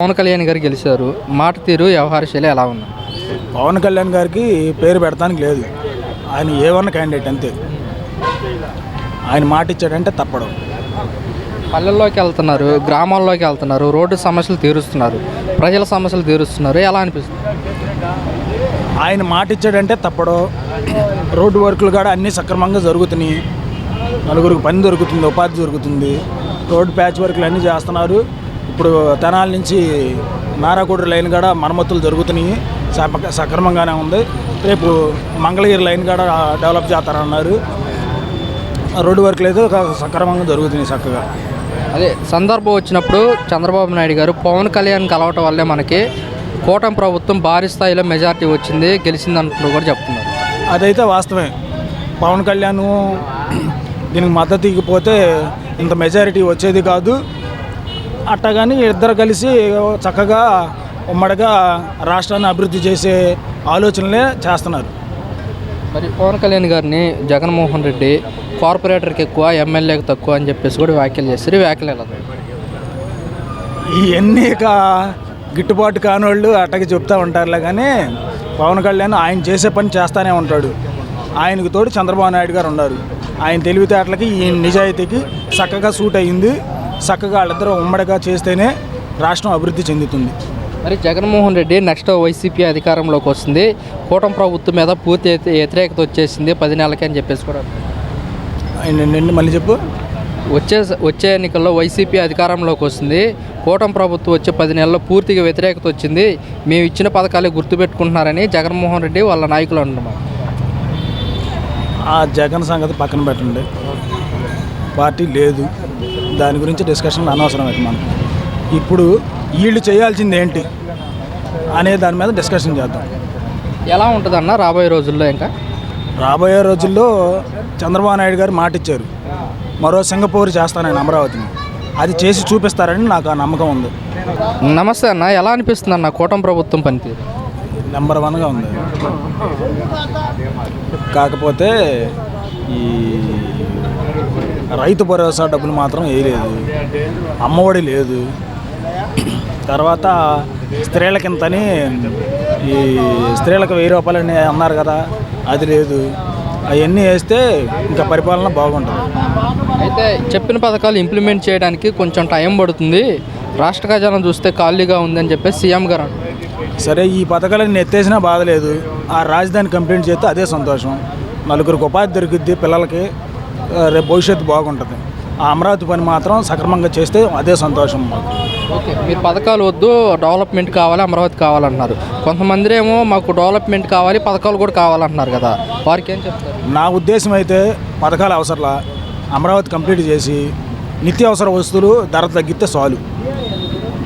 పవన్ కళ్యాణ్ గారు గెలిచారు. మాట తీరు, వ్యవహార శైలి ఎలా ఉంది? పవన్ కళ్యాణ్ గారికి పేరు పెడతానికి లేదు. ఆయన ఏమన్నా క్యాండిడేట్ అంతే. ఆయన మాట ఇచ్చాడంటే తప్పడం. పల్లెల్లోకి వెళ్తున్నారు, గ్రామాల్లోకి వెళ్తున్నారు, రోడ్డు సమస్యలు తీరుస్తున్నారు, ప్రజల సమస్యలు తీరుస్తున్నారు. ఎలా అనిపిస్తుంది? ఆయన మాట ఇచ్చాడంటే తప్పడం. రోడ్డు వర్కులు కూడా అన్నీ సక్రమంగా జరుగుతున్నాయి. నలుగురికి పని దొరుకుతుంది, ఉపాధి దొరుకుతుంది. రోడ్డు ప్యాచ్ వర్కులు అన్నీ చేస్తున్నారు. ఇప్పుడు తెనాల నుంచి నారాకోడి లైన్ కూడా మరమ్మతులు జరుగుతున్నాయి, సక్రమంగానే ఉంది. రేపు మంగళగిరి లైన్ కూడా డెవలప్ చేస్తారన్నారు. రోడ్డు వర్కులు అయితే సక్రమంగా జరుగుతున్నాయి చక్కగా. అదే సందర్భం వచ్చినప్పుడు చంద్రబాబు నాయుడు గారు పవన్ కళ్యాణ్ కలవటం వల్లే మనకి కూటమి ప్రభుత్వం భారీ స్థాయిలో మెజార్టీ వచ్చింది, గెలిచిందంటూ కూడా చెప్తున్నారు. అదైతే వాస్తవమే. పవన్ కళ్యాణ్ దీనికి మద్దతు ఇకపోతే ఇంత మెజారిటీ వచ్చేది కాదు. అట్టగాని ఇద్దరు కలిసి చక్కగా ఉమ్మడిగా రాష్ట్రాన్ని అభివృద్ధి చేసే ఆలోచనలే చేస్తున్నారు. మరి పవన్ కళ్యాణ్ గారిని జగన్మోహన్ రెడ్డి కార్పొరేటర్కి ఎక్కువ, ఎమ్మెల్యేకి తక్కువ అని చెప్పేసి కూడా వ్యాఖ్యలు చేస్తారు. ఈ వ్యాఖ్యలు ఎలా? ఇవన్నీ గిట్టుబాటు కానివాళ్ళు అట్టకి చెప్తూ ఉంటారులే. కానీ పవన్ కళ్యాణ్ ఆయన చేసే పని చేస్తూనే ఉంటాడు. ఆయనకు తోడు చంద్రబాబు నాయుడు గారు ఉన్నారు. ఆయన తెలివితేటలకి ఈ నిజాయితీకి చక్కగా సూట్ అయ్యింది. చక్కగా వాళ్ళిద్దరూ ఉమ్మడిగా చేస్తేనే రాష్ట్రం అభివృద్ధి చెందుతుంది. మరి జగన్మోహన్ రెడ్డి నెక్స్ట్ వైసీపీ అధికారంలోకి వస్తుంది, కూటమి ప్రభుత్వం మీద పూర్తి వ్యతిరేకత వచ్చేసింది 10 నెలలకి అని చెప్పేసి కూడా మళ్ళీ చెప్పు. వచ్చే ఎన్నికల్లో వైసీపీ అధికారంలోకి వస్తుంది, కూటమి ప్రభుత్వం వచ్చే 10 నెలల్లో పూర్తిగా వ్యతిరేకత వచ్చింది, మేము ఇచ్చిన పథకాలే గుర్తుపెట్టుకుంటున్నారని జగన్మోహన్ రెడ్డి వాళ్ళ నాయకులు అంటున్నారు. ఆ జగన్ సంగతి పక్కన పెట్టండి. పార్టీ లేదు, దాని గురించి డిస్కషన్ అనవసరం అయితే మనం. ఇప్పుడు వీళ్ళు చేయాల్సింది ఏంటి అనే దాని మీద డిస్కషన్ చేద్దాం. ఎలా ఉంటుందన్న రాబోయే రోజుల్లో? ఇంకా రాబోయే రోజుల్లో చంద్రబాబు నాయుడు గారు మాట ఇచ్చారు, మరో సింగపూర్ చేస్తానని అమరావతిని. అది చేసి చూపిస్తారని నాకు ఆ నమ్మకం ఉంది. నమస్తే అన్న, ఎలా అనిపిస్తుంది అన్న కూటమి ప్రభుత్వం పనితీరు? నెంబర్ 1గా ఉంది. కాకపోతే ఈ రైతు భరోసా డబ్బులు మాత్రం వేయలేదు, అమ్మఒడి లేదు. తర్వాత స్త్రీలకింతని ఈ స్త్రీలకు 1000 రూపాయలని అన్నారు కదా, అది లేదు. అవన్నీ వేస్తే ఇంకా పరిపాలన బాగుంటుంది. అయితే చెప్పిన పథకాలు ఇంప్లిమెంట్ చేయడానికి కొంచెం టైం పడుతుంది, రాష్ట్ర ఖజానా చూస్తే ఖాళీగా ఉందని చెప్పేసి సీఎం గారు అంటారు. సరే, ఈ పథకాలను ఎత్తేసినా బాధలేదు. ఆ రాజధాని కంప్లీట్ చేస్తే అదే సంతోషం. నలుగురికి ఉపాధి దొరికిద్ది, పిల్లలకి రేపు భవిష్యత్తు బాగుంటుంది. ఆ అమరావతి పని మాత్రం సక్రమంగా చేస్తే అదే సంతోషం మాకు. ఓకే, మీరు పథకాలు వద్దు, డెవలప్మెంట్ కావాలి, అమరావతి కావాలంటున్నారు. కొంతమంది ఏమో మాకు డెవలప్మెంట్ కావాలి, పథకాలు కూడా కావాలంటున్నారు కదా, వారికి ఏం చెప్తారు? నా ఉద్దేశం అయితే పథకాలు అవసరంలా, అమరావతి కంప్లీట్ చేసి నిత్యావసర వస్తువులు ధర తగ్గితే చాలు,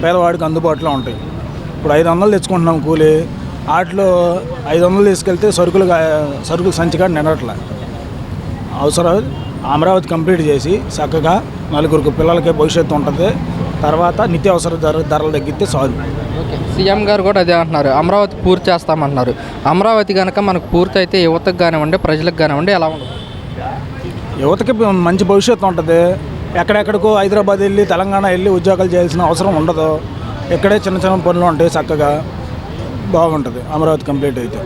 పేదవాడికి అందుబాటులో ఉంటాయి. ఇప్పుడు 500 తెచ్చుకుంటున్నాం కూలి, వాటిలో 500 తీసుకెళ్తే సరుకులు సంచిగా నిండట్లే. అవసరం అమరావతి కంప్లీట్ చేసి చక్కగా నలుగురికి పిల్లలకే భవిష్యత్తు ఉంటుంది. తర్వాత నిత్యావసర ధరలు తగ్గితే చాలు. ఓకే, సీఎం గారు కూడా అదే అంటున్నారు, అమరావతి పూర్తి చేస్తామంటున్నారు. అమరావతి కనుక మనకు పూర్తి అయితే యువతకు కానివ్వండి, ప్రజలకు కానివ్వండి ఎలా ఉంటుంది? యువతకి మంచి భవిష్యత్తు ఉంటుంది. ఎక్కడెక్కడికో హైదరాబాద్ వెళ్ళి, తెలంగాణ వెళ్ళి ఉద్యోగాలు చేయాల్సిన అవసరం ఉండదు. ఇక్కడే చిన్న చిన్న పనులు ఉంటాయి, చక్కగా బాగుంటుంది అమరావతి కంప్లీట్ అయితే.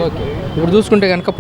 ఓకే, ఇప్పుడు చూసుకుంటే కనుక